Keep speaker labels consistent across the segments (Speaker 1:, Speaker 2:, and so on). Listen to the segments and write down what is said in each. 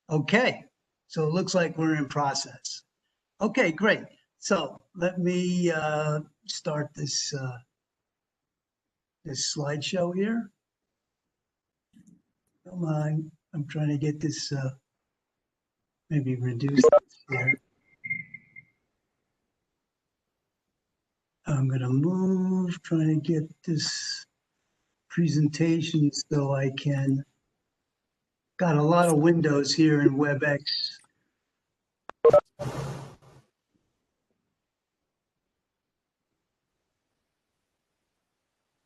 Speaker 1: Okay, so it looks like we're in process. Okay, great. So let me start this this slideshow here. Come on, I'm trying to get this maybe reduced here. I'm going to move, trying to get this presentation so I can. Got a lot of windows here in WebEx.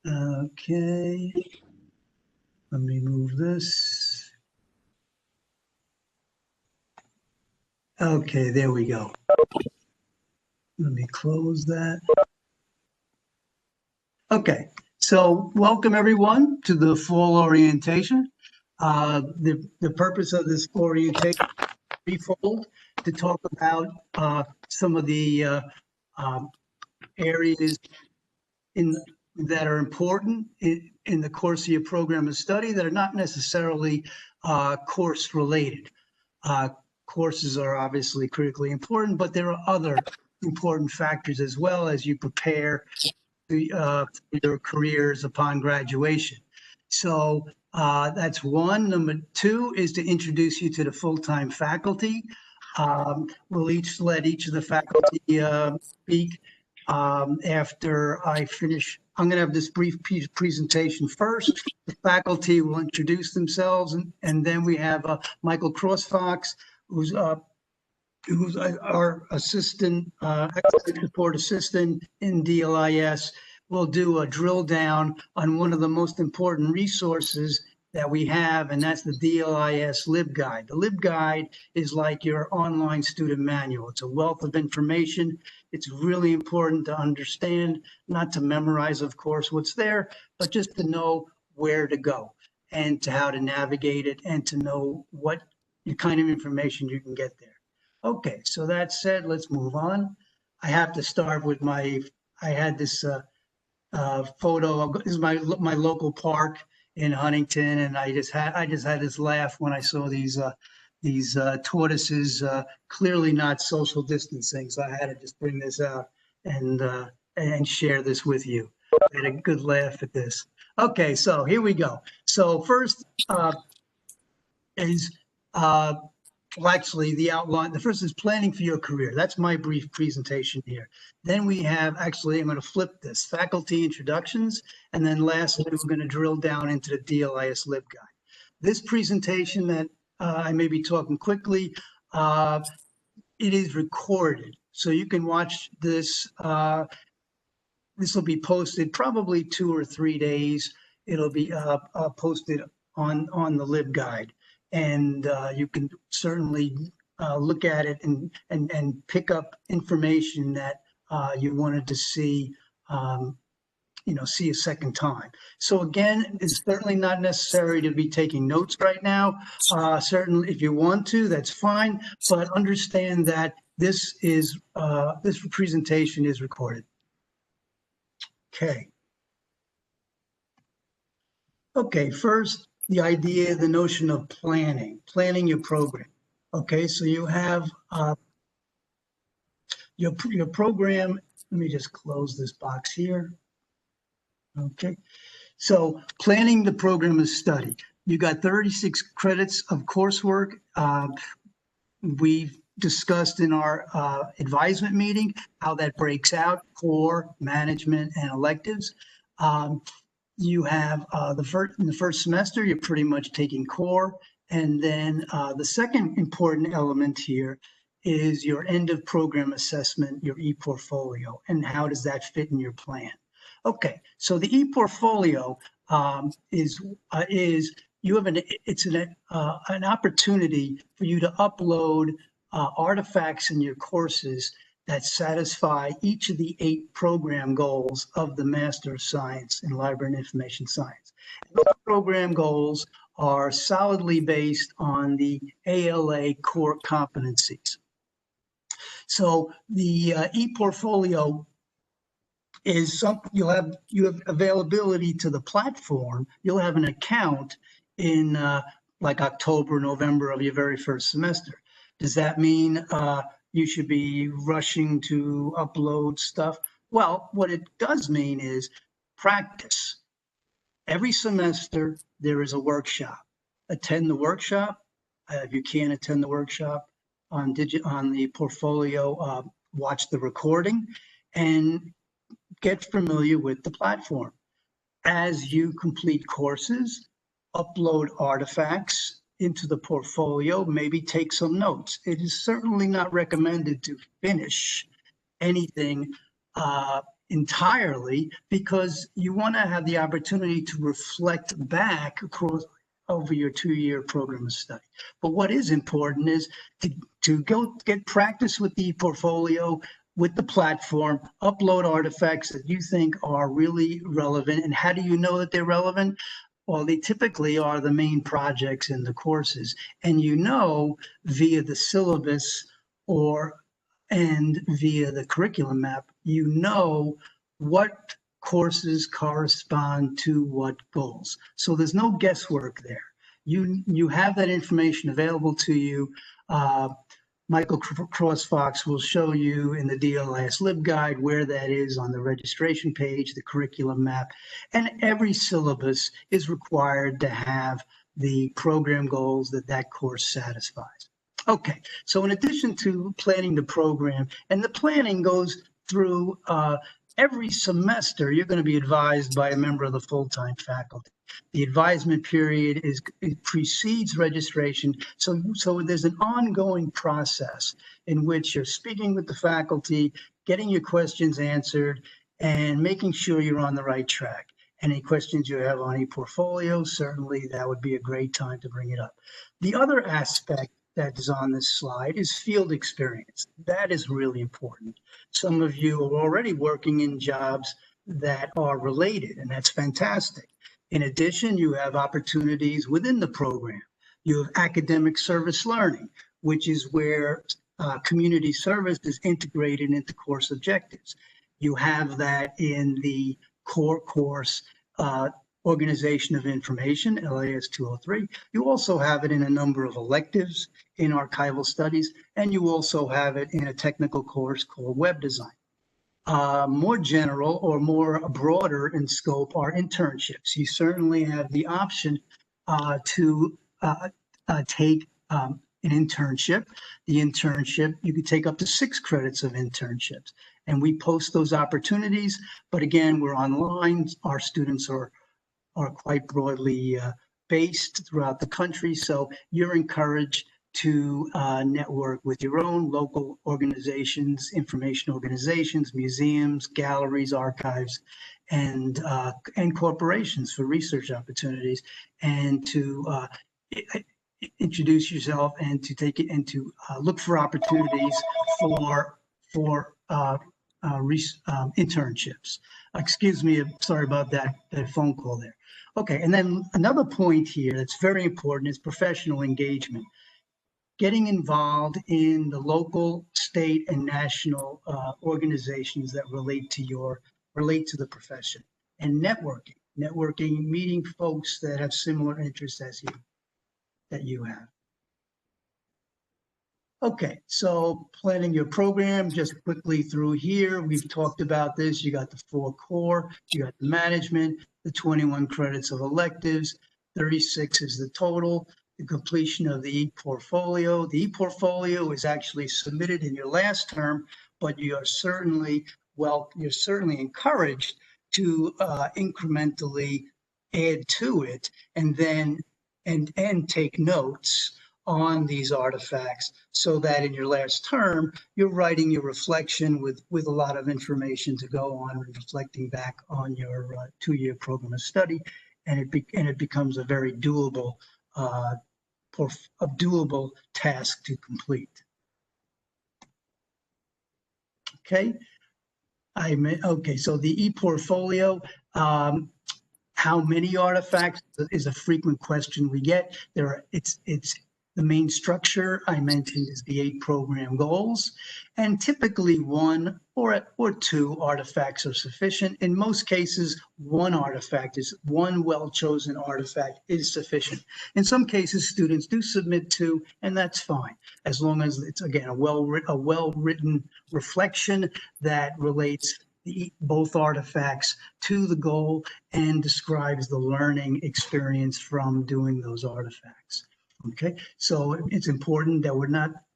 Speaker 1: Okay, let me move this. Okay, there we go. Let me close that. Okay, so welcome everyone to the fall orientation. The purpose of this orientation is threefold: to talk about some of the areas that are important in the course of your program of study that are not necessarily course related. Courses are obviously critically important, but there are other important factors as well as you prepare your careers upon graduation. So that's one. Number two is to introduce you to the full-time faculty. We'll let each of the faculty speak after I finish. I'm going to have this brief presentation first. The faculty will introduce themselves, and then we have Michael Crossfox, who's our assistant, academic support assistant in DLIS. We'll do a drill down on one of the most important resources that we have, and that's the DLIS LibGuide. The LibGuide is like your online student manual. It's a wealth of information. It's really important to understand, not to memorize, of course, what's there, but just to know where to go and to how to navigate it and to know what kind of information you can get there. Okay, so that said, let's move on. I have to start with I had this photo. This is my local park in Huntington, and I just had this laugh when I saw these tortoises clearly not social distancing. So I had to just bring this out and share this with you. I had a good laugh at this. Okay, so here we go. So first is well, actually, the outline. The first is planning for your career. That's my brief presentation here. Then we have, actually, I'm going to flip this, faculty introductions. And then lastly, we're going to drill down into the DLIS LibGuide. This presentation that I may be talking quickly, it is recorded. So you can watch this. This will be posted probably 2 or 3 days. It'll be posted on the LibGuide. And you can certainly look at it and pick up information that you wanted to see, see a second time. So again, it's certainly not necessary to be taking notes right now. Certainly, if you want to, that's fine. But understand that this presentation is recorded. Okay. Okay. First, the idea, the notion of planning your program. Okay, so you have your program. Let me just close this box here. Okay, so planning the program of study. You got 36 credits of coursework. We've discussed in our advisement meeting how that breaks out: core, management, and electives. You have in the first semester, you're pretty much taking core. And then the second important element here is your end of program assessment, your e-portfolio, and how does that fit in your plan? Okay, so the e-portfolio is you have an opportunity for you to upload artifacts in your courses that satisfy each of the 8 program goals of the Master of Science in Library and Information Science. And those program goals are solidly based on the ALA core competencies. So the e-portfolio is something you have availability to the platform. You'll have an account in like October, November of your very first semester. Does that mean you should be rushing to upload stuff? Well, what it does mean is practice. Every semester, there is a workshop. Attend the workshop. If you can't attend the workshop on the portfolio, watch the recording and get familiar with the platform. As you complete courses, upload artifacts into the portfolio, maybe take some notes. It is certainly not recommended to finish anything entirely, because you want to have the opportunity to reflect back across over your 2-year program of study. But what is important is to go get practice with the portfolio, with the platform, upload artifacts that you think are really relevant. And how do you know that they're relevant? Well, they typically are the main projects in the courses, and you know via the syllabus and via the curriculum map, you know what courses correspond to what goals. So there's no guesswork there. You have that information available to you. Michael Crossfox will show you in the DLIS LibGuide where that is on the registration page, the curriculum map, and every syllabus is required to have the program goals that course satisfies. Okay, so in addition to planning the program, and the planning goes through every semester, you're going to be advised by a member of the full-time faculty. The advisement period precedes registration, so there's an ongoing process in which you're speaking with the faculty, getting your questions answered, and making sure you're on the right track. Any questions you have on ePortfolio, certainly that would be a great time to bring it up. The other aspect that is on this slide is field experience. That is really important. Some of you are already working in jobs that are related, and that's fantastic. In addition, you have opportunities within the program. You have academic service learning, which is where community service is integrated into course objectives. You have that in the core course Organization of Information, LAS 203. You also have it in a number of electives in archival studies, and you also have it in a technical course called web design. More general or more broader in scope are internships. You certainly have the option to take an internship. The internship, you could take up to 6 credits of internships. And we post those opportunities, but again, we're online. Our students are quite broadly based throughout the country. So you're encouraged to network with your own local organizations, information organizations, museums, galleries, archives, and corporations for research opportunities, and to introduce yourself and to take it and to look for opportunities for internships. Excuse me, sorry about that phone call there. Okay, and then another point here that's very important is professional engagement. Getting involved in the local, state, and national organizations that relate to the profession, and networking, meeting folks that have similar interests as you have. Okay, so planning your program, just quickly through here, we've talked about this. You got the 4 core, you got the management, the 21 credits of electives, 36 is the total, the completion of the e-portfolio. The e-portfolio is actually submitted in your last term, but you're certainly encouraged to incrementally add to it and then and take notes on these artifacts, so that in your last term, you're writing your reflection with a lot of information to go on, reflecting back on your 2-year program of study, and it becomes a very doable task to complete. Okay, so the e-portfolio. How many artifacts is a frequent question we get. It's The main structure I mentioned is the 8 program goals, and typically 1 or 2 artifacts are sufficient. In most cases, one well-chosen artifact is sufficient. In some cases, students do submit 2, and that's fine, as long as it's, again, a well-written reflection that relates both artifacts to the goal and describes the learning experience from doing those artifacts. Okay, so it's important that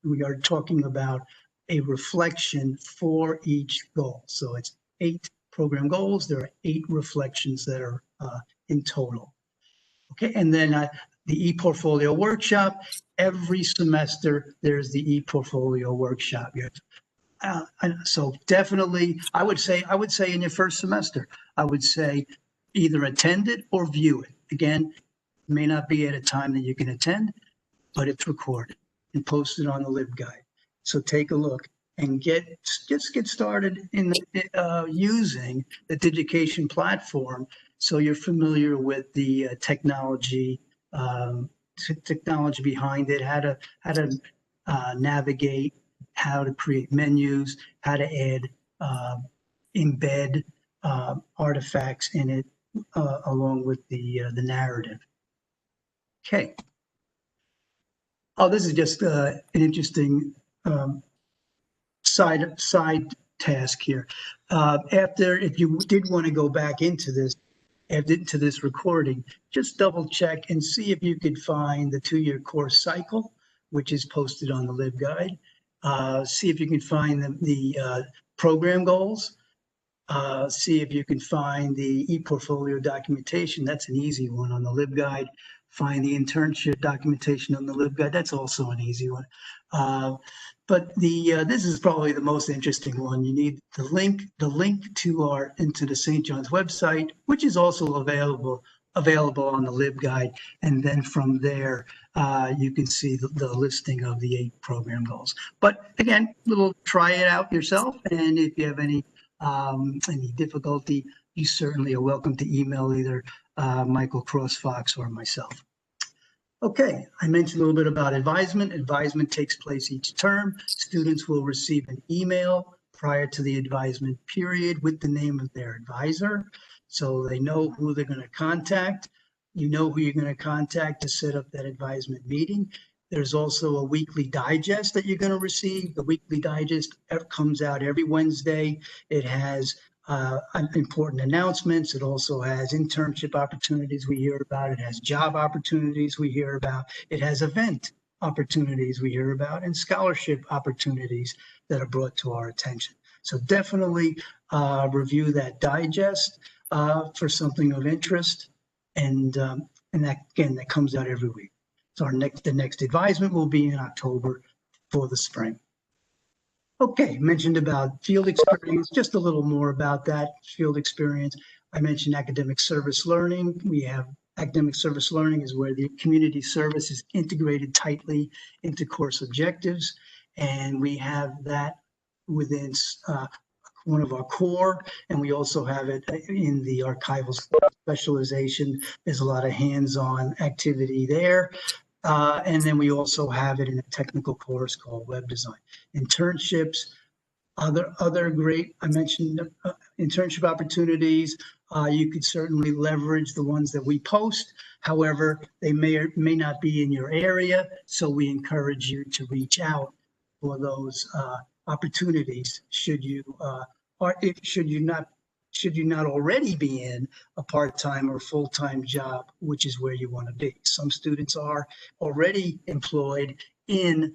Speaker 1: we are talking about a reflection for each goal. So it's 8 program goals. There are 8 reflections that are in total. Okay, and then the ePortfolio workshop. Every semester, there's the ePortfolio workshop. So definitely, I would say in your first semester, I would say either attend it or view it. Again, it may not be at a time that you can attend, but it's recorded and posted on the LibGuide. So take a look and just get started in using the Digication platform, so you're familiar with the technology behind it, how to navigate, how to create menus, how to add, embed artifacts in it, along with the narrative. Okay. Oh, this is just an interesting side task here. If you did want to go back into this recording, just double check and see if you could find the 2-year course cycle, which is posted on the LibGuide. See if you can find the program goals. See if you can find the ePortfolio documentation. That's an easy one on the LibGuide. Find the internship documentation on the LibGuide. That's also an easy one. But this is probably the most interesting one. You need the link into the St. John's website, which is also available on the LibGuide. And then from there, you can see the listing of the 8 program goals. But again, try it out yourself. And if you have any difficulty, you certainly are welcome to email either Michael Crossfox or myself. Okay, I mentioned a little bit about advisement. Advisement takes place each term. Students will receive an email prior to the advisement period with the name of their advisor, so they know who they're going to contact. You know who you're going to contact to set up that advisement meeting. There's also a weekly digest that you're going to receive. The weekly digest comes out every Wednesday. It has important announcements. It also has internship opportunities we hear about. It has job opportunities we hear about. It has event opportunities we hear about, and scholarship opportunities that are brought to our attention. So definitely review that digest for something of interest, and that comes out every week. So the next advisement will be in October for the spring. Okay, mentioned about field experience, just a little more about that field experience. I mentioned academic service learning. We have academic service learning is where the community service is integrated tightly into course objectives. And we have that within one of our core, and we also have it in the archival specialization. There's a lot of hands-on activity there. And then we also have it in a technical course called web design. Internships, other great, I mentioned internship opportunities. You could certainly leverage the ones that we post. However, they may or may not be in your area. So we encourage you to reach out for those opportunities should you not already be in a part-time or full-time job, which is where you want to be. Some students are already employed in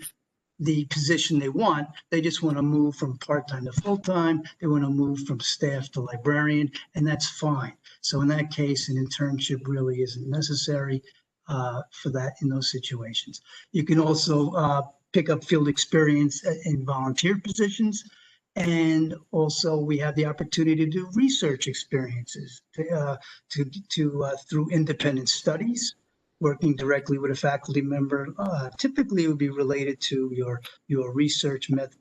Speaker 1: the position they want. They just want to move from part-time to full-time. They want to move from staff to librarian, and that's fine. So in that case, an internship really isn't necessary for that in those situations. You can also pick up field experience in volunteer positions. And also, we have the opportunity to do research experiences through independent studies, working directly with a faculty member. Typically, it would be related to your research methods,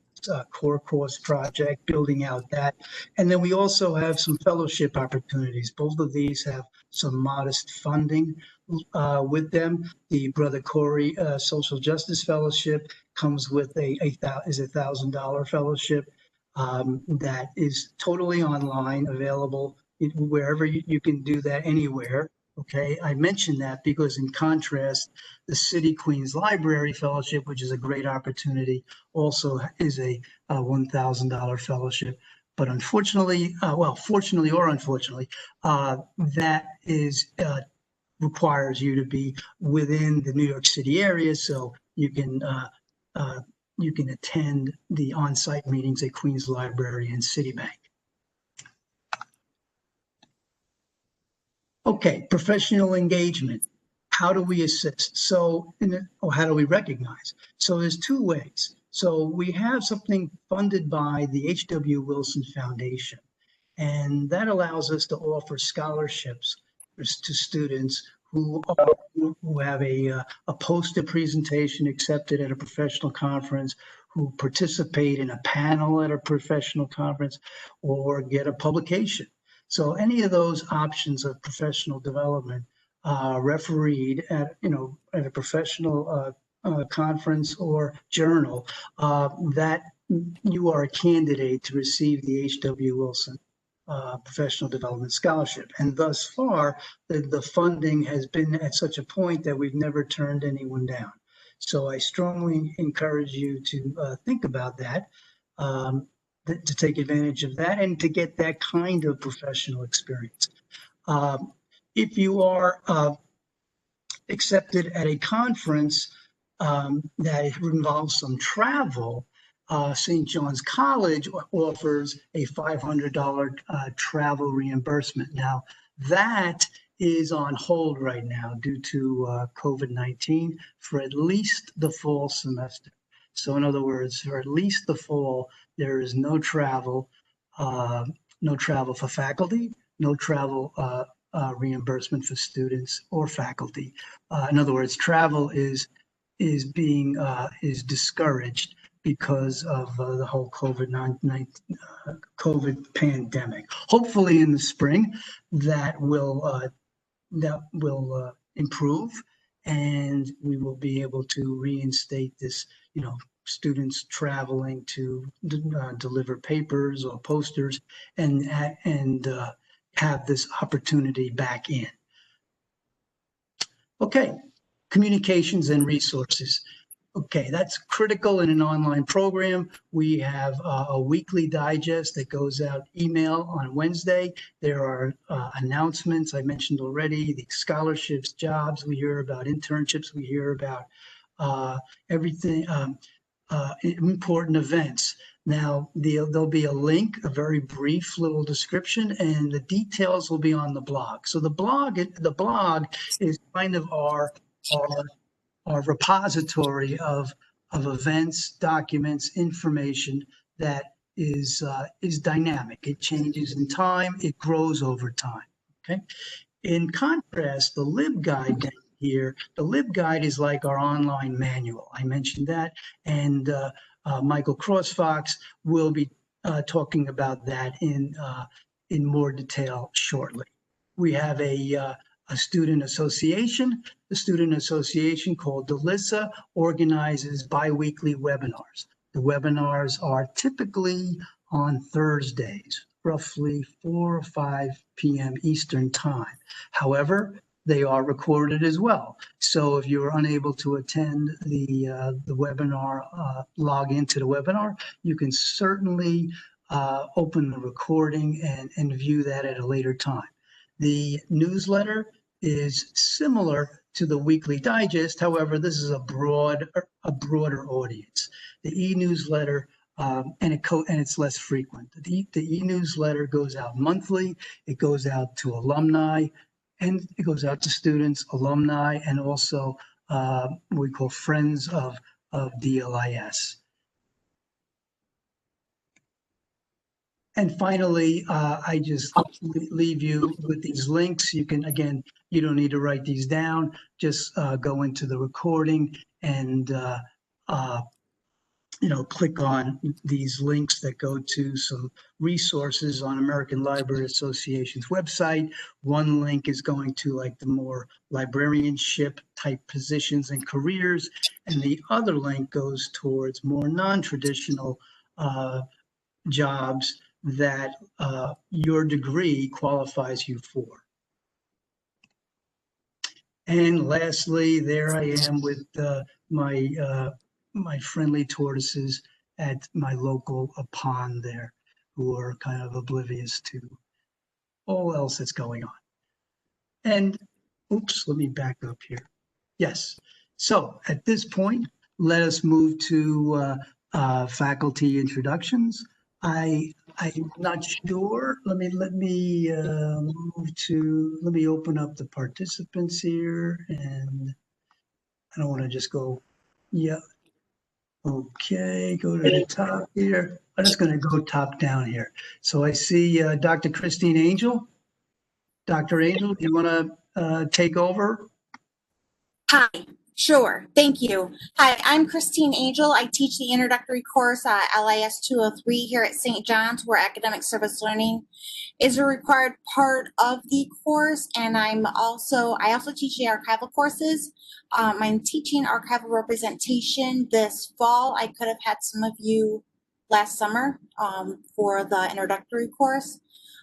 Speaker 1: core course project, building out that. And then we also have some fellowship opportunities. Both of these have some modest funding, with them. The Brother Corey Social Justice Fellowship comes with a $1,000 fellowship that is totally online, available wherever you can do that anywhere. Okay, I mentioned that because in contrast, the City Queens Library Fellowship, which is a great opportunity, also is a $1,000 fellowship. But unfortunately, well, fortunately or unfortunately, that is requires you to be within the New York City area, so you can attend the on-site meetings at Queens Library and Citibank. Okay, professional engagement. How do we assist? So, or how do we recognize? So there's two ways. So we have something funded by the H.W. Wilson Foundation, and that allows us to offer scholarships to students who have a poster presentation accepted at a professional conference, who participate in a panel at a professional conference, or get a publication. So any of those options of professional development refereed at a professional conference or journal, that you are a candidate to receive the H.W. Wilson Professional Development Scholarship. And thus far, the funding has been at such a point that we've never turned anyone down. So I strongly encourage you to think about that, to take advantage of that and to get that kind of professional experience. If you are accepted at a conference that involves some travel, St. John's College offers a $500 travel reimbursement. Now, that is on hold right now due to COVID-19 for at least the fall semester. So in other words, for at least the fall, there is no travel for faculty, no travel reimbursement for students or faculty. In other words, travel is discouraged because of the whole COVID pandemic. Hopefully, in the spring, that will improve, and we will be able to reinstate this. Students traveling to deliver papers or posters, and have this opportunity back in. Okay, communications and resources. Okay, that's critical in an online program. We have a weekly digest that goes out email on Wednesday. There are announcements I mentioned already, the scholarships, jobs we hear about, internships we hear about, everything, important events. Now, there'll be a link, a very brief little description, and the details will be on the blog. So the blog is kind of our repository of events, documents, information that is dynamic. It changes in time. It grows over time. Okay. In contrast, the LibGuide down here, the LibGuide is like our online manual. I mentioned that, and Michael Crossfox will be talking about that in more detail shortly. We have a student association. The student association called DLIS organizes bi-weekly webinars. The webinars are typically on Thursdays, roughly 4 or 5 p.m. Eastern time. However, they are recorded as well. So if you're unable to attend the webinar, log into the webinar, you can certainly open the recording and view that at a later time. The newsletter is similar to the weekly digest. However, this is a broader audience. The e-newsletter, and it's less frequent. The e-newsletter goes out monthly. It goes out to alumni, and it goes out to students, alumni, and also what we call friends of DLIS. And finally, I just leave you with these links. You can, again, you don't need to write these down. Just go into the recording and click on these links that go to some resources on American Library Association's website. One link is going to like the more librarianship type positions and careers, and the other link goes towards more non-traditional jobs that your degree qualifies you for. And lastly, there I am with my friendly tortoises at my local pond there, who are kind of oblivious to all else that's going on. And oops, let me back up here. Yes. So at this point, let us move to faculty introductions. I'm not sure. Let me let me open up the participants here, and I don't want to just go. Yeah. Okay. Go to the top here. I'm just going to go top down here. So I see Dr. Christine Angel. Dr. Angel, do you want to take over?
Speaker 2: Hi, sure. Thank you. Hi, I'm Christine Angel. I teach the introductory course LIS 203 here at St. John's, where academic service learning is a required part of the course. And I also teach the archival courses. I'm teaching archival representation this fall. I could have had some of you last summer for the introductory course.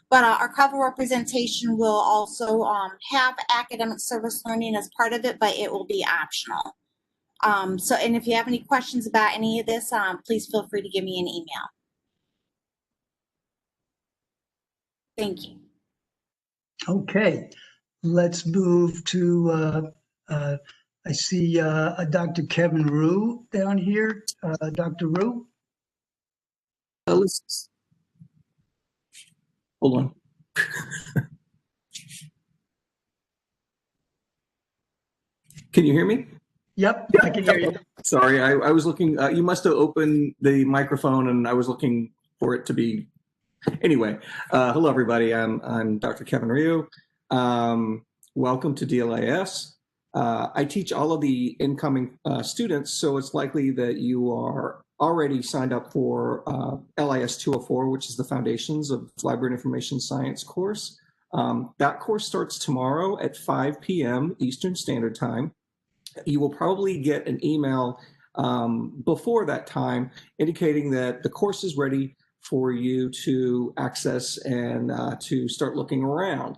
Speaker 2: But archival representation will also have academic service learning as part of it, but it will be optional. And if you have any questions about any of this, please feel free to give me an email. Thank you.
Speaker 1: Okay, let's move to, I see Dr. Kevin Rue down here. Dr. Rue?
Speaker 3: Hold on. Can you hear me?
Speaker 1: Yep, I can hear you.
Speaker 3: Sorry, I was looking, you must have opened the microphone and I was looking for it to be, anyway. Hello everybody, I'm Dr. Kevin Ryu. Welcome to DLIS. I teach all of the incoming students, so it's likely that you are already signed up for LIS 204, which is the Foundations of Library and Information Science course. That course starts tomorrow at 5 p.m. Eastern Standard Time. You will probably get an email before that time indicating that the course is ready for you to access and to start looking around.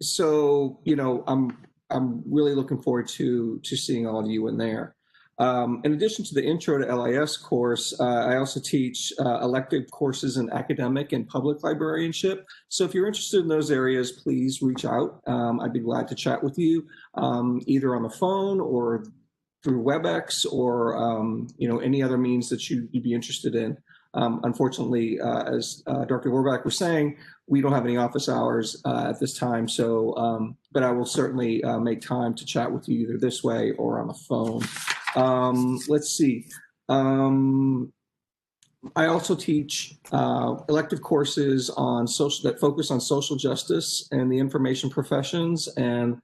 Speaker 3: So, I'm really looking forward to seeing all of you in there. In addition to the Intro to LIS course, I also teach elective courses in academic and public librarianship. So if you're interested in those areas, please reach out. I'd be glad to chat with you, either on the phone or through WebEx or any other means that you'd be interested in. Unfortunately, as Dr. Warback was saying, we don't have any office hours at this time, so but I will certainly make time to chat with you either this way or on the phone. Let's see. I also teach elective courses on that focus on social justice and the information professions and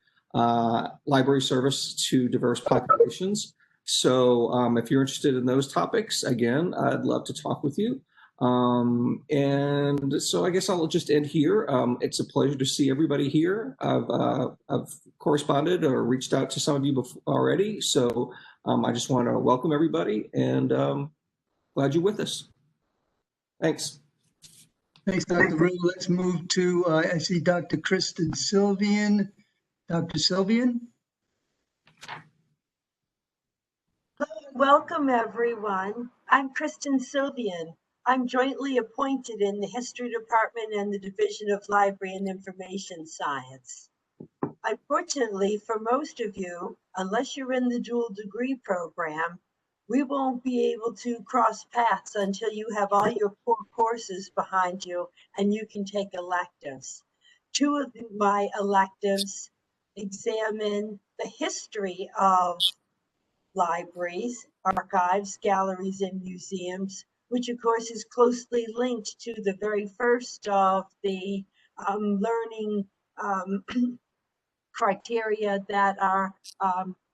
Speaker 3: library service to diverse populations. So if you're interested in those topics, again, I'd love to talk with you. And so I guess I'll just end here. It's a pleasure to see everybody here. I've corresponded or reached out to some of you already. So I just want to welcome everybody and glad you're with us. Thanks.
Speaker 1: Thanks, Dr. Rue. Let's move to, I see Dr. Kristen Sylvian. Dr. Sylvian?
Speaker 4: Welcome, everyone. I'm Kristen Sylvian. I'm jointly appointed in the History Department and the Division of Library and Information Science. Unfortunately, for most of you, unless you're in the dual degree program, we won't be able to cross paths until you have all your core courses behind you and you can take electives. Two of my electives examine the history of libraries, archives, galleries, and museums, which of course is closely linked to the very first of the learning criteria that are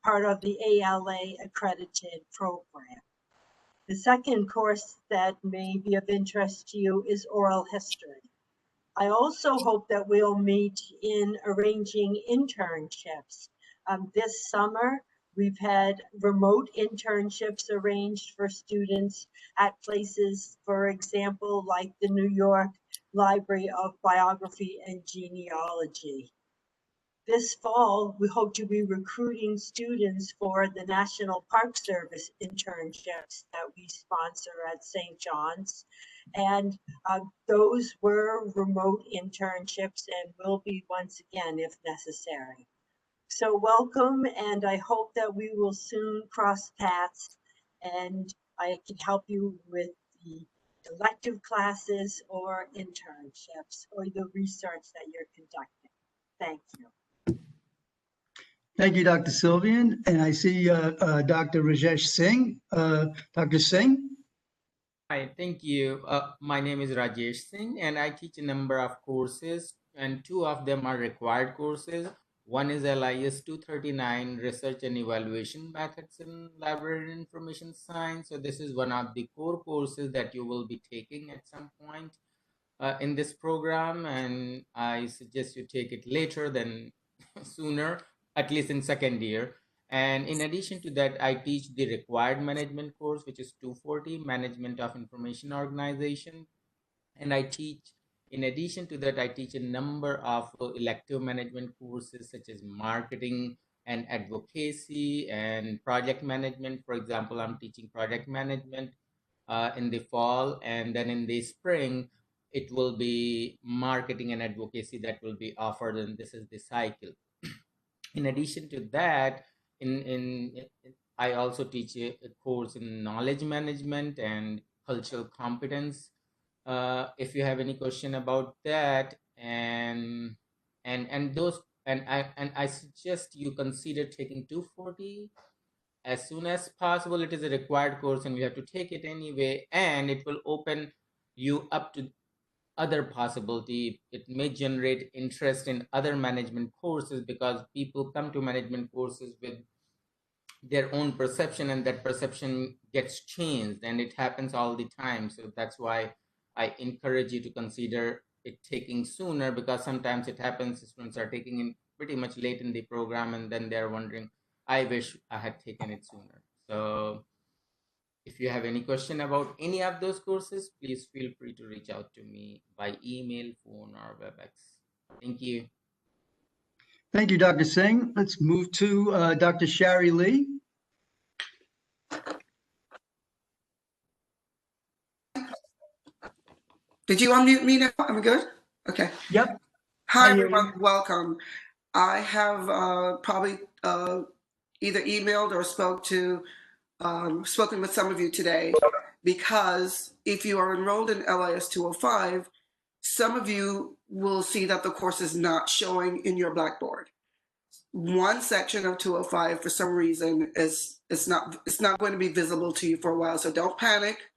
Speaker 4: part of the ALA accredited program. The second course that may be of interest to you is oral history. I also hope that we'll meet in arranging internships. This summer, we've had remote internships arranged for students at places, for example, like the New York Library of Biography and Genealogy. This fall, we hope to be recruiting students for the National Park Service internships that we sponsor at St. John's. And those were remote internships and will be once again if necessary. So welcome, and I hope that we will soon cross paths and I can help you with the elective classes or internships or the research that you're conducting. Thank you.
Speaker 1: Thank you, Dr. Sylvian. And I see Dr. Rajesh Singh. Dr. Singh?
Speaker 5: Hi, thank you. My name is Rajesh Singh, and I teach a number of courses, and two of them are required courses. One is LIS 239, Research and Evaluation Methods in Library and Information Science. So this is one of the core courses that you will be taking at some point in this program, and I suggest you take it later than sooner, at least in second year. And in addition to that, I teach the required management course, which is 240, Management of Information Organization. And in addition to that, I teach a number of elective management courses such as marketing and advocacy and project management. For example, I'm teaching project management in the fall, and then in the spring, it will be marketing and advocacy that will be offered, and this is the cycle. In addition to that, I also teach a course in knowledge management and cultural competence. If you have any question about that, and those and I suggest you consider taking 240 as soon as possible. It is a required course and you have to take it anyway, and it will open you up to other possibility. It may generate interest in other management courses because people come to management courses with their own perception, and that perception gets changed, and it happens all the time. So that's why I encourage you to consider it taking sooner, because sometimes it happens students are taking it pretty much late in the program, and then they're wondering, I wish I had taken it sooner. So if you have any question about any of those courses, please feel free to reach out to me by email, phone, or WebEx. Thank you.
Speaker 1: Thank you, Dr. Singh. Let's move to Dr. Shari Lee.
Speaker 6: Did you unmute me now? I'm good? Okay.
Speaker 1: Yep.
Speaker 6: Hi,
Speaker 1: I hear
Speaker 6: everyone.
Speaker 1: you.
Speaker 6: Welcome. I have probably either emailed or spoken with some of you today, because if you are enrolled in LIS 205, some of you will see that the course is not showing in your Blackboard. One section of 205, for some reason, it's not going to be visible to you for a while. So don't panic.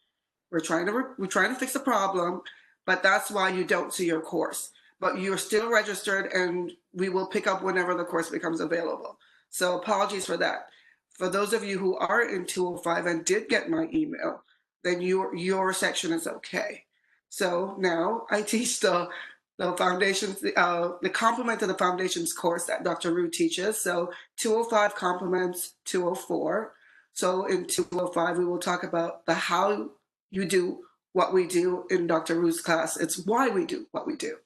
Speaker 6: We're trying to fix the problem, but that's why you don't see your course. But you're still registered, and we will pick up whenever the course becomes available. So apologies for that. For those of you who are in 205 and did get my email, then your section is okay. So now I teach the foundations, the complement to the foundations course that Dr. Rue teaches. So 205 complements 204. So in 205, we will talk about the how you do what we do in Dr. Rue's class. It's why we do what we do.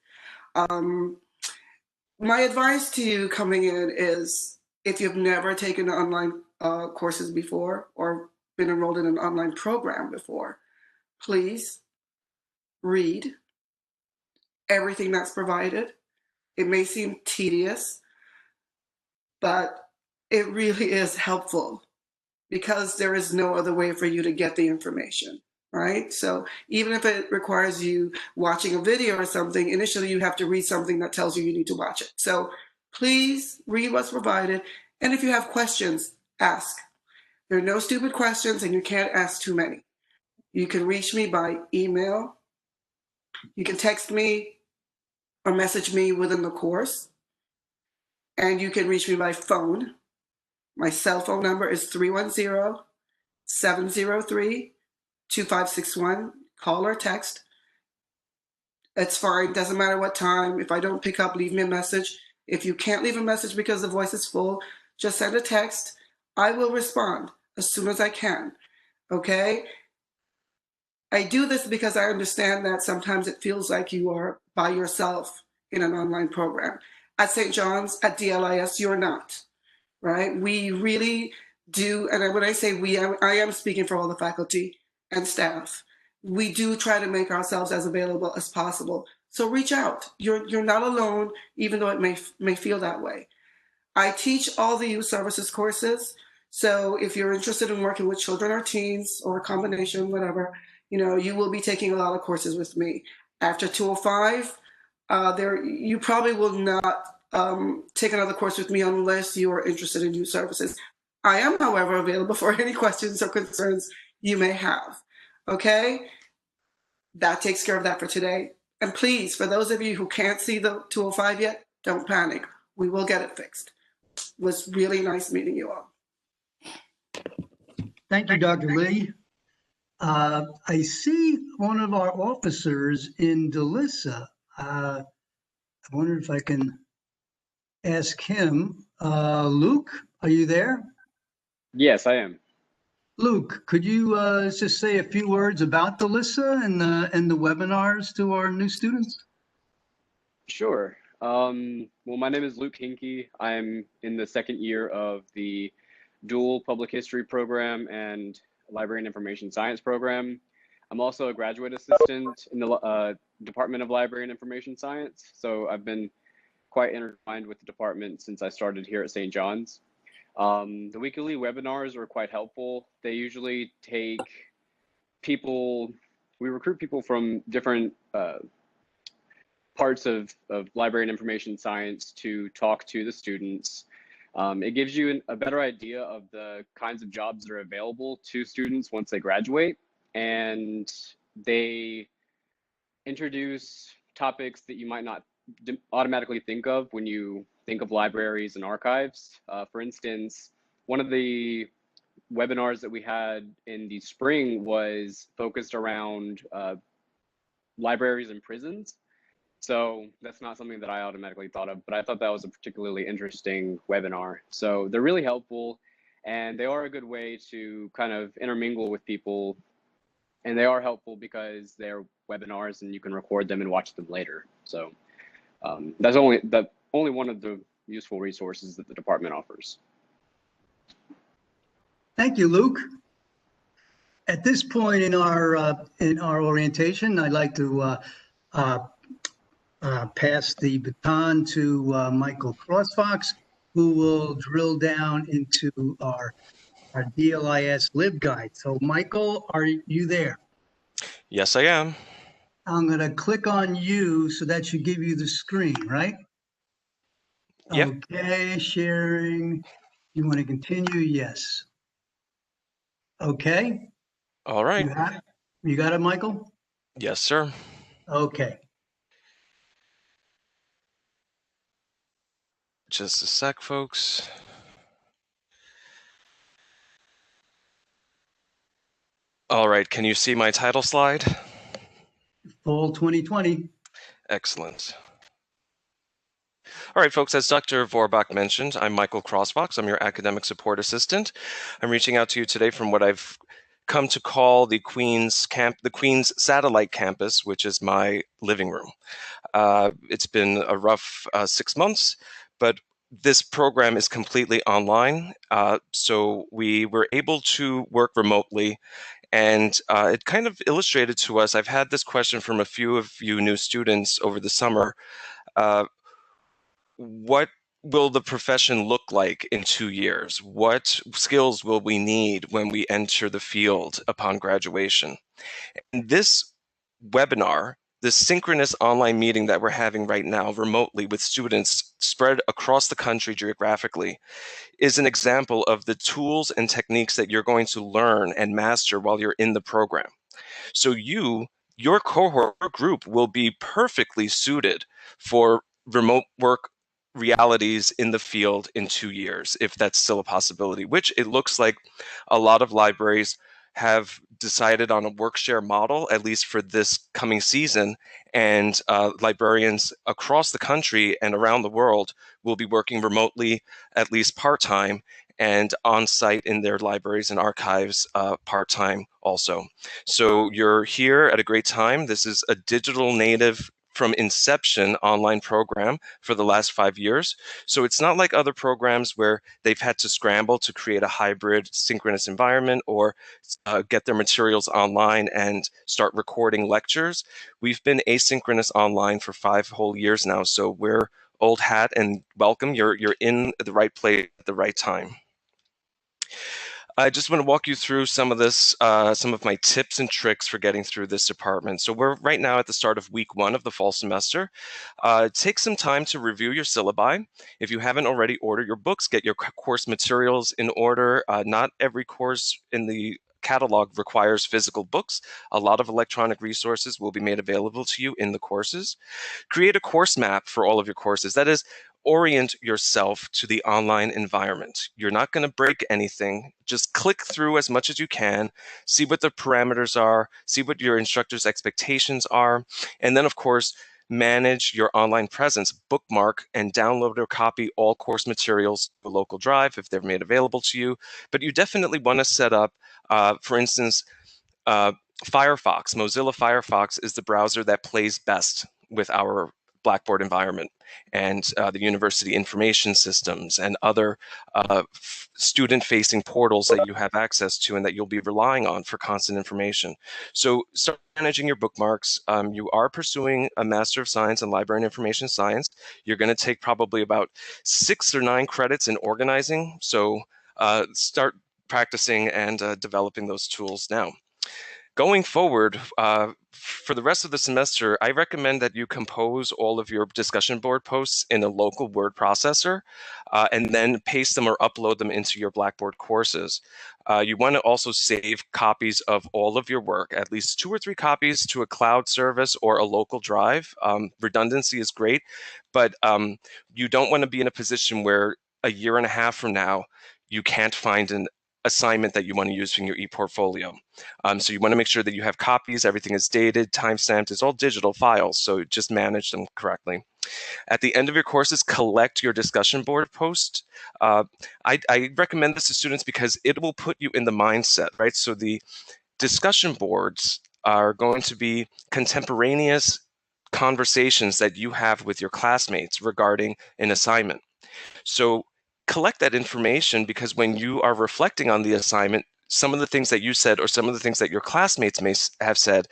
Speaker 6: My advice to you coming in is, if you've never taken online courses before or been enrolled in an online program before, please read everything that's provided. It may seem tedious, but it really is helpful, because there is no other way for you to get the information, right? So even if it requires you watching a video or something, initially you have to read something that tells you need to watch it. So please read what's provided. And if you have questions, ask. There are no stupid questions, and you can't ask too many. You can reach me by email. You can text me or message me within the course. And you can reach me by phone. My cell phone number is 310-703-0700. 2561. Call or text. It's fine. Doesn't matter what time. If I don't pick up, leave me a message. If you can't leave a message because the voice is full, just send a text. I will respond as soon as I can. Okay? I do this because I understand that sometimes it feels like you are by yourself in an online program. At St. John's, at DLIS, you're not, right? We really do, and when I say we, I am speaking for all the faculty and staff. We do try to make ourselves as available as possible. So reach out. You're not alone, even though it may feel that way. I teach all the youth services courses. So if you're interested in working with children or teens or a combination, whatever, you will be taking a lot of courses with me. After 205, you probably will not take another course with me unless you are interested in youth services. I am, however, available for any questions or concerns you may have. Okay? That takes care of that for today. And please, for those of you who can't see the 205 yet, don't panic. We will get it fixed. It was really nice meeting you all.
Speaker 1: Thank you, Dr. Lee. I see one of our officers in DLIS. I wonder if I can ask him. Luke, are you there?
Speaker 7: Yes, I am.
Speaker 1: Luke, could you just say a few words about DLIS and the webinars to our new students?
Speaker 7: Sure. Well, my name is Luke Hinkey. I'm in the second year of the dual public history program and library and information science program. I'm also a graduate assistant in the Department of Library and Information Science. So I've been quite intertwined with the department since I started here at St. John's. The weekly webinars are quite helpful. They usually take people, we recruit people from different parts of library and information science to talk to the students. It gives you a better idea of the kinds of jobs that are available to students once they graduate, and they introduce topics that you might not automatically think of when you think of libraries and archives. For instance, one of the webinars that we had in the spring was focused around libraries and prisons. So that's not something that I automatically thought of, but I thought that was a particularly interesting webinar. So they're really helpful, and they are a good way to kind of intermingle with people, and they are helpful because they're webinars and you can record them and watch them later. So that's only one of the useful resources that the department offers.
Speaker 1: Thank you, Luke. At this point in our orientation, I'd like to pass the baton to Michael Crossfox, who will drill down into our DLIS LibGuide. So Michael, are you there?
Speaker 8: Yes, I am.
Speaker 1: I'm going to click on you, so that should give you the screen, right?
Speaker 8: Yep.
Speaker 1: Okay, sharing. You want to continue? Yes. Okay.
Speaker 8: All right.
Speaker 1: You got it, Michael?
Speaker 8: Yes, sir.
Speaker 1: Okay.
Speaker 8: Just a sec, folks. All right, can you see my title slide?
Speaker 1: Fall 2020.
Speaker 8: Excellent. All right, folks, as Dr. Vorbach mentioned, I'm Michael Crossfox. I'm your academic support assistant. I'm reaching out to you today from what I've come to call the Queens Satellite Campus, which is my living room. It's been a rough 6 months, but this program is completely online. So we were able to work remotely, and it kind of illustrated to us, I've had this question from a few of you new students over the summer. What will the profession look like in 2 years? What skills will we need when we enter the field upon graduation? And this webinar, this synchronous online meeting that we're having right now remotely with students spread across the country geographically, is an example of the tools and techniques that you're going to learn and master while you're in the program. So your cohort group will be perfectly suited for remote work realities in the field in 2 years, if that's still a possibility, which it looks like a lot of libraries have decided on a work share model, at least for this coming season, and librarians across the country and around the world will be working remotely, at least part-time, and on-site in their libraries and archives part-time also. So you're here at a great time. This is a digital native from inception online program for the last 5 years. So it's not like other programs where they've had to scramble to create a hybrid synchronous environment or get their materials online and start recording lectures. We've been asynchronous online for 5 whole years now. So we're old hat and welcome. You're in the right place at the right time. I just want to walk you through some of this, some of my tips and tricks for getting through this department. So we're right now at the start of week 1 of the fall semester. Take some time to review your syllabi. If you haven't already, order your books, get your course materials in order. Not every course in the catalog requires physical books. A lot of electronic resources will be made available to you in the courses. Create a course map for all of your courses. That is, orient yourself to the online environment. You're not going to break anything. Just click through as much as you can, see what the parameters are, see what your instructor's expectations are, and then, of course, manage your online presence. Bookmark and download or copy all course materials to a local drive if they're made available to you. But you definitely want to set up, for instance, Firefox. Mozilla Firefox is the browser that plays best with our Blackboard environment, and the university information systems and other student-facing portals that you have access to and that you'll be relying on for constant information. So start managing your bookmarks. You are pursuing a Master of Science in Library and Information Science. You're going to take probably about 6 or 9 credits in organizing. So start practicing and developing those tools now. Going forward, for the rest of the semester, I recommend that you compose all of your discussion board posts in a local word processor and then paste them or upload them into your Blackboard courses. You want to also save copies of all of your work, at least 2 or 3 copies to a cloud service or a local drive. Redundancy is great, but you don't want to be in a position where a year and a half from now, you can't find an assignment that you want to use in your e-portfolio. So you want to make sure that you have copies, everything is dated, time-stamped, it's all digital files, so just manage them correctly. At the end of your courses, collect your discussion board post. I recommend this to students because it will put you in the mindset, right? So the discussion boards are going to be contemporaneous conversations that you have with your classmates regarding an assignment. So collect that information, because when you are reflecting on the assignment, some of the things that you said or some of the things that your classmates may have said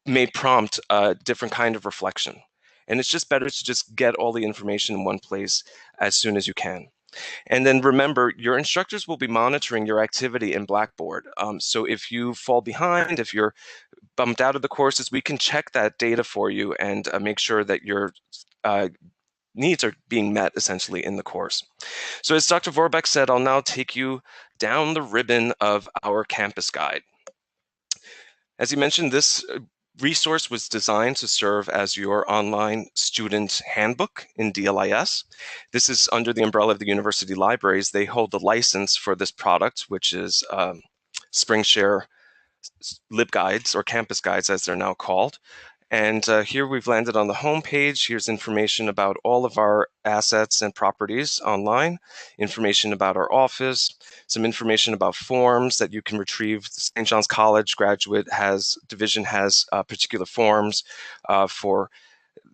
Speaker 8: may prompt a different kind of reflection. And it's just better to just get all the information in one place as soon as you can. And then remember, your instructors will be monitoring your activity in Blackboard. So if you fall behind, if you're bumped out of the courses, we can check that data for you and make sure that your needs are being met essentially in the course. So as Dr. Vorbeck said, I'll now take you down the ribbon of our campus guide. As he mentioned, this resource was designed to serve as your online student handbook in DLIS. This is under the umbrella of the university libraries. They hold the license for this product, which is SpringShare LibGuides, or campus guides as they're now called. And here we've landed on the home page. Here's information about all of our assets and properties online, information about our office, some information about forms that you can retrieve. The St. John's College graduate division has particular forms for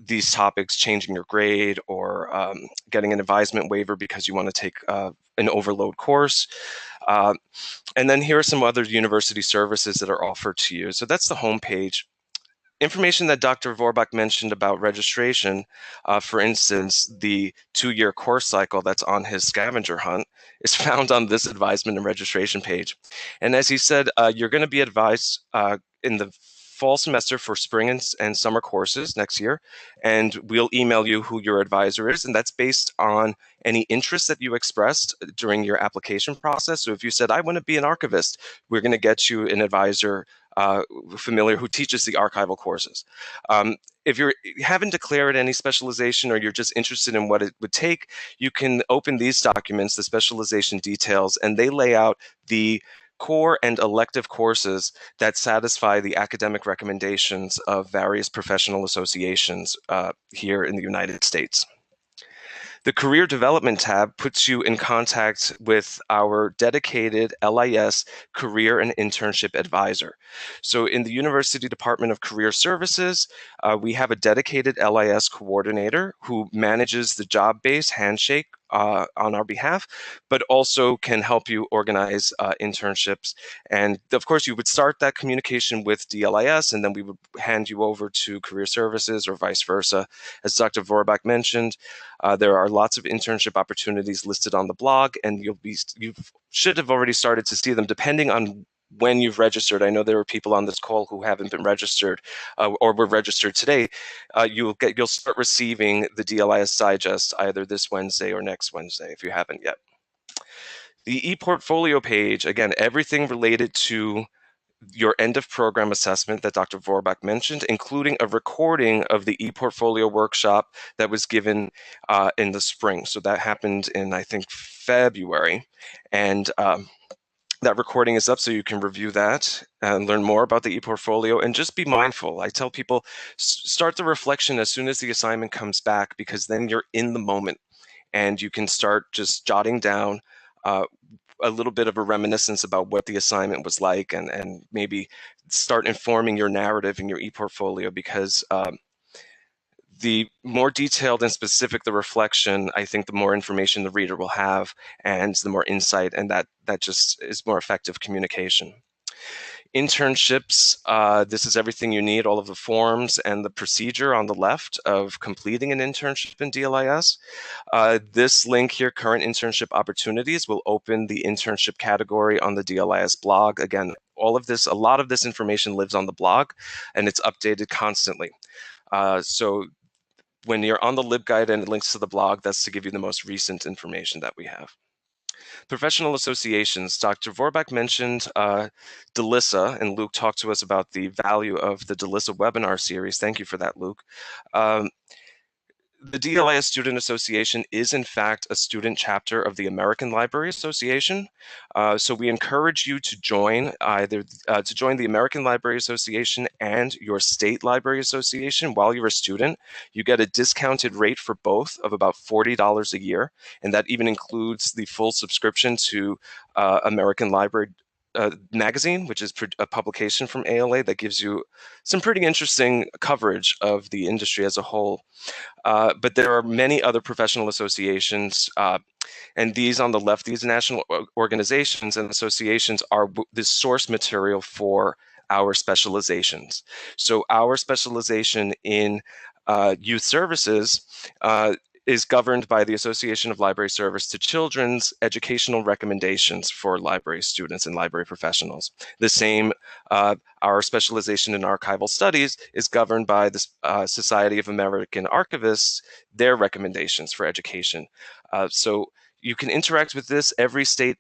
Speaker 8: these topics, changing your grade or getting an advisement waiver because you want to take an overload course. And then here are some other university services that are offered to you. So that's the home page. Information that Dr. Vorbeck mentioned about registration, for instance, the 2-year course cycle that's on his scavenger hunt is found on this advisement and registration page. And as he said, you're going to be advised in the fall semester for spring and summer courses next year, and we'll email you who your advisor is, and that's based on any interest that you expressed during your application process. So if you said, I want to be an archivist, we're going to get you an advisor familiar who teaches the archival courses. If you haven't declared any specialization or you're just interested in what it would take, you can open these documents, the specialization details, and they lay out the core and elective courses that satisfy the academic recommendations of various professional associations here in the United States. The Career Development tab puts you in contact with our dedicated LIS Career and Internship Advisor. So in the University Department of Career Services, we have a dedicated LIS coordinator who manages the job-based handshake on our behalf, but also can help you organize internships. And of course, you would start that communication with DLIS, and then we would hand you over to Career Services or vice versa. As Dr. Vorbach mentioned, there are lots of internship opportunities listed on the blog, and you should have already started to see them depending on when you've registered. I know there are people on this call who haven't been registered or were registered today. You'll start receiving the DLIS Digest either this Wednesday or next Wednesday if you haven't yet. The ePortfolio page, again, everything related to your end of program assessment that Dr. Vorbach mentioned, including a recording of the ePortfolio workshop that was given in the spring. So that happened in, I think, February. And that recording is up so you can review that and learn more about the ePortfolio, and just be mindful. I tell people, start the reflection as soon as the assignment comes back, because then you're in the moment and you can start just jotting down a little bit of a reminiscence about what the assignment was like, and maybe start informing your narrative in your ePortfolio, because the more detailed and specific the reflection, I think the more information the reader will have and the more insight, and that just is more effective communication. Internships, this is everything you need, all of the forms and the procedure on the left of completing an internship in DLIS. This link here, current internship opportunities, will open the internship category on the DLIS blog. Again, all of this, a lot of this information lives on the blog, and it's updated constantly. So when you're on the LibGuide and it links to the blog, that's to give you the most recent information that we have. Professional associations. Dr. Vorbach mentioned DLISA, and Luke talked to us about the value of the DLISA webinar series. Thank you for that, Luke. The DLIS Student Association is, in fact, a student chapter of the American Library Association. So we encourage you to join the American Library Association and your state library association while you're a student. You get a discounted rate for both of about $40 a year, and that even includes the full subscription to American Library magazine, which is a publication from ALA that gives you some pretty interesting coverage of the industry as a whole. But there are many other professional associations, and these on the left, these national organizations and associations are the source material for our specializations. So our specialization in youth services is governed by the Association of Library Service to Children's educational recommendations for library students and library professionals. The same, our specialization in archival studies is governed by the Society of American Archivists, their recommendations for education. So you can interact with this. Every state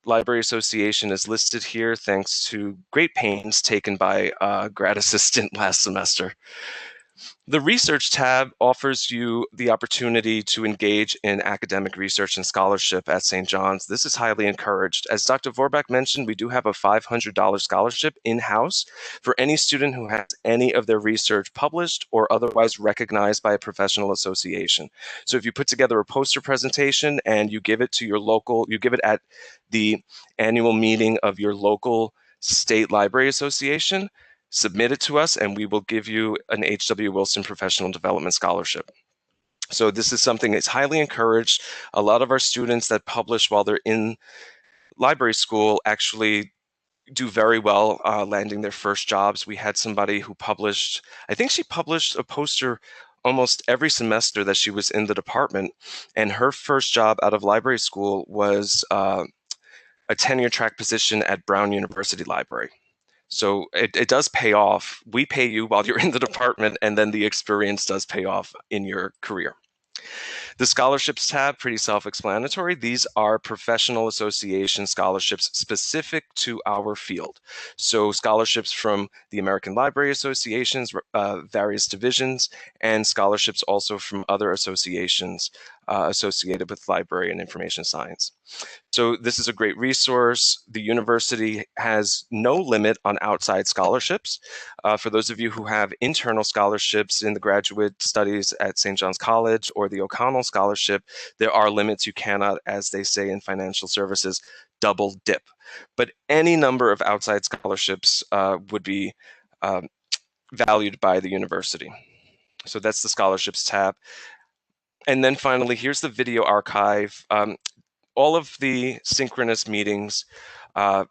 Speaker 8: library association is listed here thanks to great pains taken by a grad assistant last semester. The Research tab offers you the opportunity to engage in academic research and scholarship at St. John's. This is highly encouraged. As Dr. Vorbach mentioned, we do have a $500 scholarship in-house for any student who has any of their research published or otherwise recognized by a professional association. So if you put together a poster presentation and you give it to your local, you give it at the annual meeting of your local state library association, submit it to us, and we will give you an H.W. Wilson Professional Development Scholarship. So this is something that's highly encouraged. A lot of our students that publish while they're in library school actually do very well landing their first jobs. We had somebody who published, I think she published a poster almost every semester that she was in the department, and her first job out of library school was a tenure track position at Brown University Library. So it does pay off. We pay you while you're in the department, and then the experience does pay off in your career. The scholarships tab, pretty self-explanatory. These are professional association scholarships specific to our field. So scholarships from the American Library Association's various divisions, and scholarships also from other associations associated with library and information science. So this is a great resource. The university has no limit on outside scholarships. For those of you who have internal scholarships in the graduate studies at St. John's College or the O'Connell Scholarship, there are limits. You cannot, as they say in financial services, double dip. But any number of outside scholarships would be valued by the university. So that's the scholarships tab. And then finally, here's the video archive. All of the synchronous meetings,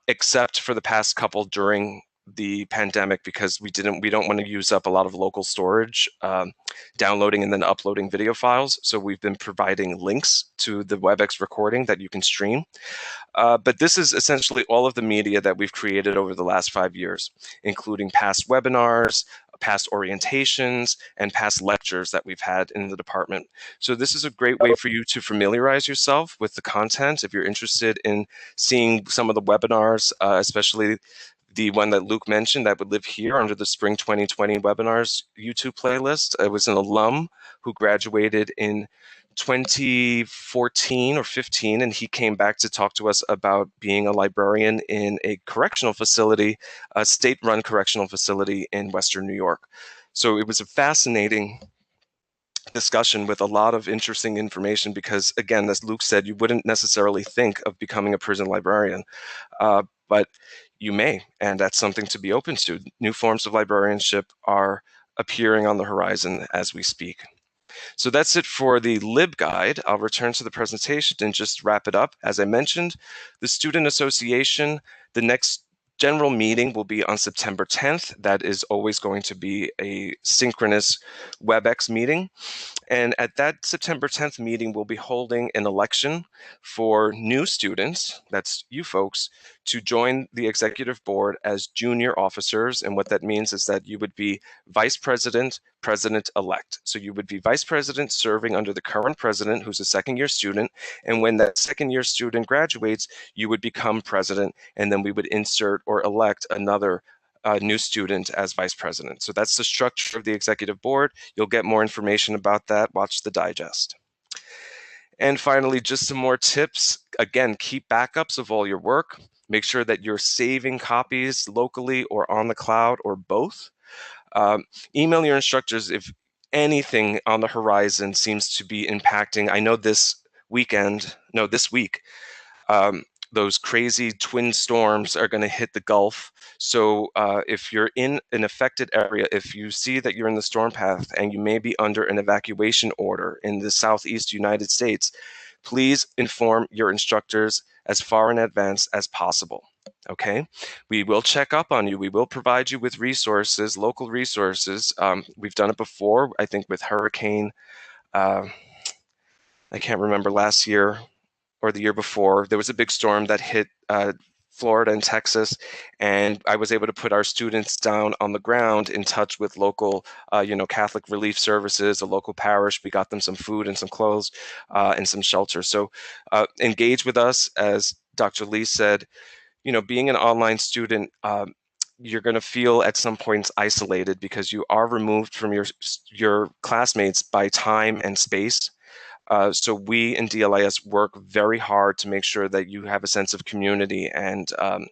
Speaker 8: except for the past couple during the pandemic, because we don't want to use up a lot of local storage, downloading and then uploading video files. So we've been providing links to the WebEx recording that you can stream. But this is essentially all of the media that we've created over the last 5 years, including past webinars, past orientations, and past lectures that we've had in the department. So this is a great way for you to familiarize yourself with the content. If you're interested in seeing some of the webinars, especially the one that Luke mentioned that would live here under the Spring 2020 webinars YouTube playlist. It was an alum who graduated in 2014 or 15, and he came back to talk to us about being a librarian in a correctional facility, a state-run correctional facility in Western New York. So it was a fascinating discussion with a lot of interesting information because, again, as Luke said, you wouldn't necessarily think of becoming a prison librarian, but you may, and that's something to be open to. New forms of librarianship are appearing on the horizon as we speak. So that's it for the LibGuide. I'll return to the presentation and just wrap it up. As I mentioned, the Student Association, the next general meeting will be on September 10th. That is always going to be a synchronous WebEx meeting. And at that September 10th meeting, we'll be holding an election for new students, that's you folks, to join the executive board as junior officers. And what that means is that you would be vice president, president-elect. So you would be vice president serving under the current president, who's a second-year student. And when that second-year student graduates, you would become president, and then we would insert or elect another new student as vice president. So that's the structure of the executive board. You'll get more information about that. Watch the digest. And finally, just some more tips. Again, keep backups of all your work. Make sure that you're saving copies locally or on the cloud or both. Email your instructors if anything on the horizon seems to be impacting. I know this week, those crazy twin storms are going to hit the Gulf. So if you're in an affected area, if you see that you're in the storm path and you may be under an evacuation order in the Southeast United States, please inform your instructors as far in advance as possible. Okay, we will check up on you. We will provide you with resources, local resources. We've done it before, I think with Hurricane, I can't remember, last year or the year before, there was a big storm that hit Florida and Texas, and I was able to put our students down on the ground in touch with local, Catholic Relief Services, a local parish. We got them some food and some clothes and some shelter. So engage with us, as Dr. Lee said. Being an online student, you're going to feel at some points isolated because you are removed from your classmates by time and space. So we in DLIS work very hard to make sure that you have a sense of community, and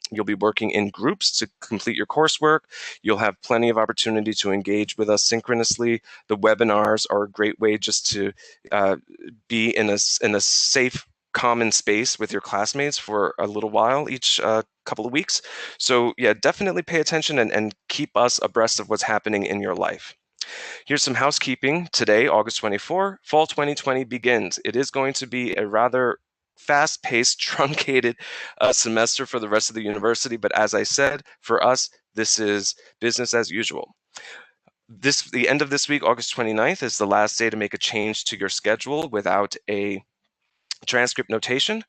Speaker 8: you'll be working in groups to complete your coursework. You'll have plenty of opportunity to engage with us synchronously. The webinars are a great way just to be in a safe, common space with your classmates for a little while each couple of weeks. So yeah, definitely pay attention and keep us abreast of what's happening in your life. Here's some housekeeping. Today, August 24, fall 2020 begins. It is going to be a rather fast-paced, truncated semester for the rest of the university, but as I said, for us, this is business as usual. The end of this week, August 29th, is the last day to make a change to your schedule without a transcript notation.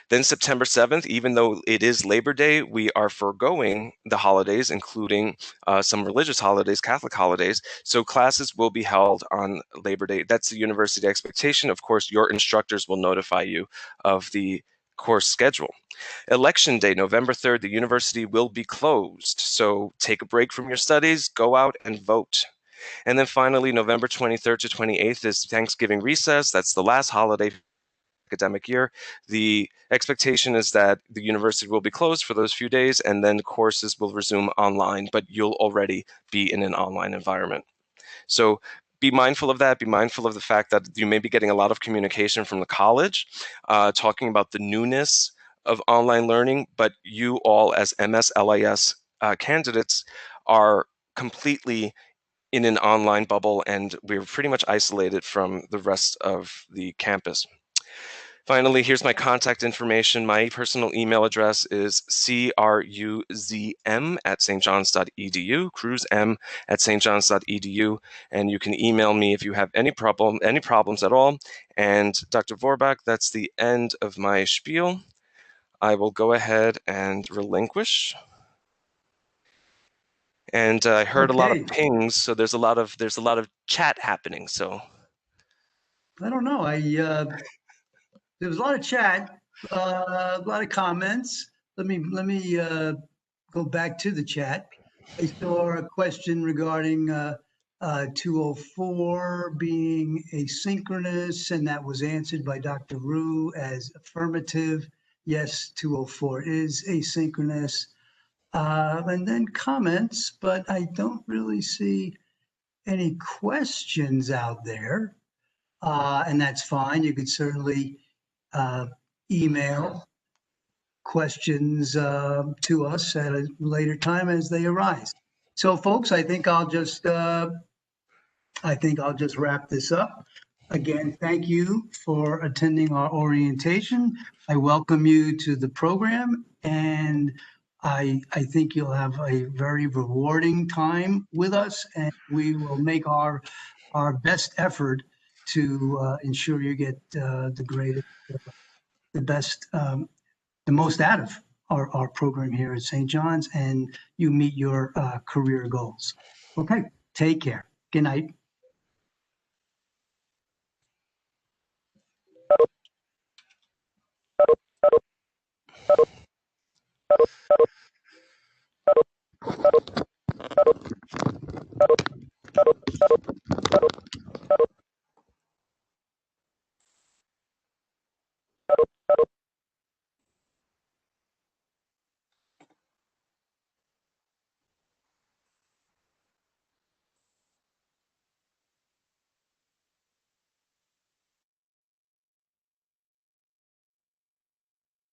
Speaker 8: Then September 7th, even though it is Labor Day, we are foregoing the holidays, including some religious holidays, Catholic holidays. So classes will be held on Labor Day. That's the university expectation. Of course, your instructors will notify you of the course schedule. Election Day, November 3rd, the university will be closed. So take a break from your studies, go out and vote. And then finally, November 23rd to 28th is Thanksgiving recess. That's the last holiday academic year. The expectation is that the university will be closed for those few days, and then courses will resume online, but you'll already be in an online environment. So be mindful of that. Be mindful of the fact that you may be getting a lot of communication from the college talking about the newness of online learning, but you all as MSLIS candidates are completely in an online bubble, and we're pretty much isolated from the rest of the campus. Finally, here's my contact information. My personal email address is cruzm@stjohns.edu, cruzm@stjohns.edu, and you can email me if you have any problems at all. And Dr. Vorbach, that's the end of my spiel. I will go ahead and relinquish. And I heard a lot of pings, so there's a lot of chat happening. So
Speaker 1: I don't know. There was a lot of chat, a lot of comments. Let me go back to the chat. I saw a question regarding 204 being asynchronous, and that was answered by Dr. Rue as affirmative. Yes, 204 is asynchronous. And then comments, but I don't really see any questions out there. And that's fine. You could certainly email questions to us at a later time as they arise. So, folks, I think I'll just wrap this up. Again, thank you for attending our orientation. I welcome you to the program, and I think you'll have a very rewarding time with us, and we will make our best effort to ensure you get the greatest, the best, the most out of our program here at St. John's, and you meet your career goals. Okay, take care. Good night.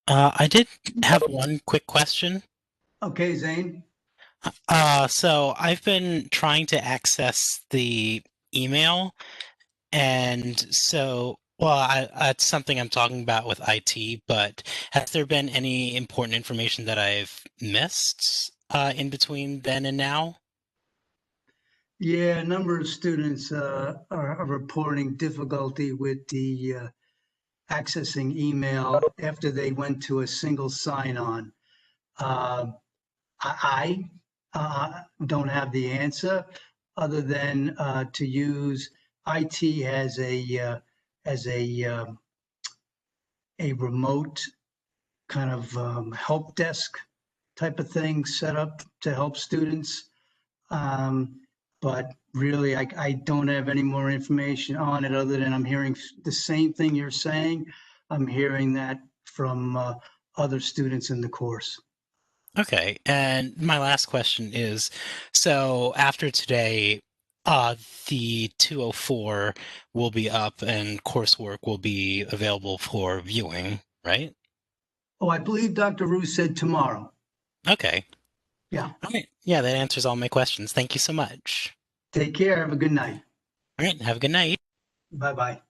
Speaker 9: I did have one quick question.
Speaker 1: Okay, Zane.
Speaker 9: So I've been trying to access the email, and so, well, that's something I'm talking about with IT, but has there been any important information that I've missed in between then and now?
Speaker 1: Yeah, a number of students are reporting difficulty with the accessing email after they went to a single sign-on. I don't have the answer other than to use IT as a remote kind of help desk type of thing set up to help students. But really, I don't have any more information on it other than I'm hearing the same thing you're saying. I'm hearing that from other students in the course.
Speaker 9: Okay, and my last question is, so after today, the 204 will be up and coursework will be available for viewing, right?
Speaker 1: Oh, I believe Dr. Rue said tomorrow.
Speaker 9: Okay.
Speaker 1: Yeah.
Speaker 9: All right. Yeah, that answers all my questions. Thank you so much.
Speaker 1: Take care. Have a good night.
Speaker 9: All right. Have a good night.
Speaker 1: Bye-bye.